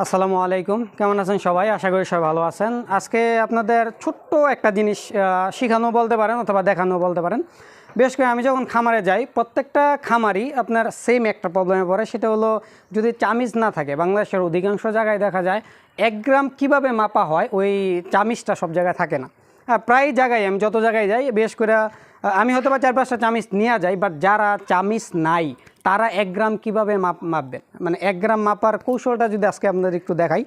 আসসালামু আলাইকুম, কেমন আছেন সবাই? আশা করি সবাই ভালো আছেন। আজকে আপনাদের ছোট্ট একটা জিনিস শেখানো বলতে পারেন অথবা দেখানো বলতে পারেন। বিশেষ করে আমি যখন খামারে যাই, প্রত্যেকটা খামারই আপনার সেম একটা প্রবলেমে পড়ে। সেটা হলো যদি চামিচ না থাকে, বাংলাদেশের অধিকাংশ জায়গায় দেখা যায় 1 গ্রাম কীভাবে মাপা হয় ওই চামিচটা সব জায়গায় থাকে না। প্রায় জায়গায় আমি যত জায়গায় যাই, বিশেষ করে আমি হয়তো বা 4-5টা চামিচ নিয়ে যাই, বাট যারা চামিচ নাই তারা 1 গ্রাম কীভাবে মাপবেন, মানে 1 গ্রাম মাপার কৌশলটা যদি আজকে আপনাদের একটু দেখাই।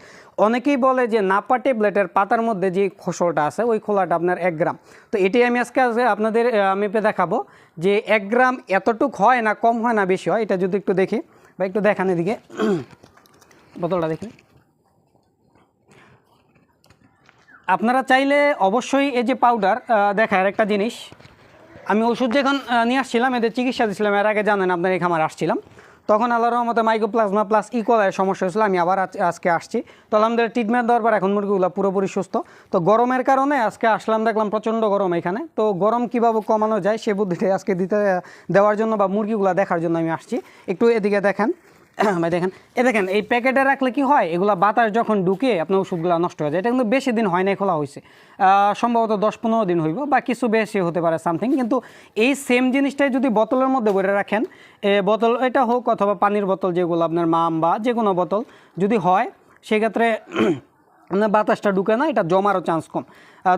অনেকেই বলে যে নাপা ট্যাবলেটের পাতার মধ্যে যে খোসলটা আছে ওই খোলাটা আপনার 1 গ্রাম। তো এটাই আমি আজকে আপনাদের মেপে দেখাবো যে 1 গ্রাম এতটুক হয় না, কম হয় না, বেশি হয়। এটা যদি একটু দেখি বা একটু দেখান এদিকে বোতলটা দেখি। আপনারা চাইলে অবশ্যই এই যে পাউডার দেখার একটা জিনিস, আমি ওষুধ যখন নিয়ে আসছিলাম, এদের চিকিৎসা দিচ্ছিলাম, এর আগে জানেন আপনার এই খামারে আসছিলাম, তখন আল্লাহর রহমতে মাইকোপ্লাজমা প্লাস ইকোলার সমস্যা হয়েছিল। আমি আবার আজকে আসছি, তো আমাদের ট্রিটমেন্ট দেওয়ার পর এখন মুরগিগুলো পুরোপুরি সুস্থ। তো গরমের কারণে আজকে আসলাম, দেখলাম প্রচণ্ড গরম এখানে। তো গরম কীভাবে কমানো যায় সে বুদ্ধিটা আজকে দেওয়ার জন্য বা মুরগিগুলো দেখার জন্য আমি আসছি। একটু এদিকে দেখেন ভাই, দেখেন দেখেন এই প্যাকেটে রাখলে কি হয়, এগুলো বাতাস যখন ঢুকে আপনার ওষুধগুলো নষ্ট হয়ে যায়। এটা কিন্তু বেশি দিন হয় না, খোলা হয়েছে সম্ভবত 10-15 দিন হইব বা কিছু বেশি হতে পারে সামথিং। কিন্তু এই সেম জিনিসটাই যদি বোতলের মধ্যে ভরে রাখেন, বোতল এটা হোক অথবা পানির বোতল, যেগুলো আপনার মাম বা যে কোনো বোতল যদি হয়, সেক্ষেত্রে আপনার বাতাসটা ঢুকে না, এটা জমারও চান্স কম।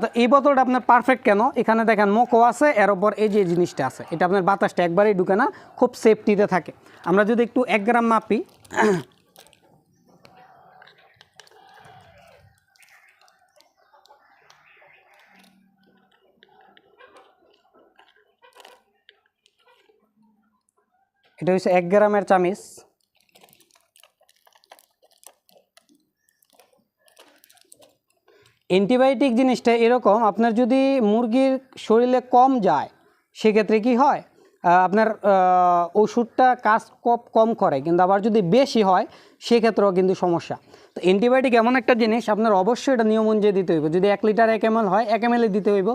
তো এই বোতলটা আপনার পারফেক্ট কেন, এখানে দেখেন মুখও আছে, এর ওপর এই যে জিনিসটা আছে, এটা আপনার বাতাসটা একবারেই ঢুকে না, খুব সেফটিতে থাকে। আমরা যদি একটু 1 গ্রাম মাপি, এটা হচ্ছে 1 গ্রামের চামিচ। অ্যান্টিবায়োটিক জিনিসটা এরকম, আপনার যদি মুরগির শরীরে কম যায় সেক্ষেত্রে কি হয়, আপনার ওষুধটা কাজ কম করে, কিন্তু আবার যদি বেশি হয় সেক্ষেত্রেও কিন্তু সমস্যা। তো অ্যান্টিবায়োটিক এমন একটা জিনিস, আপনার অবশ্যই এটা নিয়ম অনুযায়ী দিতে হইব। যদি 1 লিটার 1 ml হয় 1 ml দিতে হইব,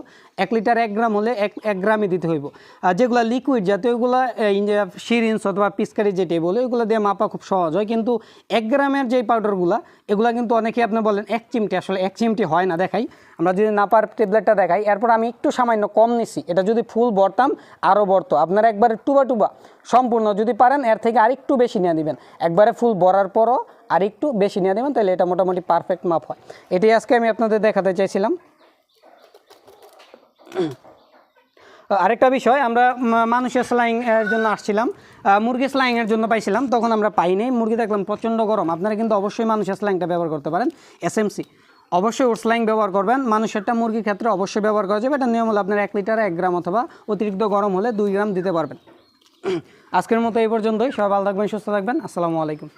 1 লিটার 1 গ্রাম হলে 1 গ্রামই দিতে হইব। আর যেগুলো লিকুইড জাতীয়, ওইগুলো সিরিঞ্জ অথবা পিচকারি যেটাই বলে, ওইগুলো দিয়ে মাপা খুব সহজ হয়। কিন্তু 1 গ্রামের যেই পাউডারগুলো, এগুলো কিন্তু অনেকেই আপনি বলেন 1 চিমটি, আসলে 1 চিমটি হয় না। দেখাই, আমরা যদি নাপার ট্যাবলেটটা দেখাই, এরপর আমি একটু সামান্য কম নিছি, এটা যদি ফুল ভরতাম আরও ভরতো। আপনারা একবারে টুবা সম্পূর্ণ যদি পারেন এর থেকে আরেকটু বেশি নিয়ে দিবেন, একবারে ফুল ভরার পরও আরেকটু বেশি নিয়ে দেবেন, তাহলে এটা মোটামুটি পারফেক্ট মাপ হয়। এটাই আজকে আমি আপনাদের দেখাতে চাইছিলাম। আরেকটা বিষয়, আমরা মানুষের স্লাইং এর জন্য আসছিলাম, মুরগি স্লাইংয়ের জন্য পাইছিলাম, তখন আমরা পাইনি। মুরগি দেখলাম প্রচণ্ড গরম। আপনারা কিন্তু অবশ্যই মানুষের স্লাইংটা ব্যবহার করতে পারেন, এসএমসি অবশ্যই ওর স্লাইং ব্যবহার করবেন। মানুষেরটা মুরগির ক্ষেত্রে অবশ্যই ব্যবহার করা যাবে। এটা নিয়ম হলো আপনার 1 লিটারে 1 গ্রাম অথবা অতিরিক্ত গরম হলে 2 গ্রাম দিতে পারবেন। আজকের মতো এই পর্যন্তই। সবাই ভালো থাকবেন, সুস্থ থাকবেন। আসসালামু আলাইকুম।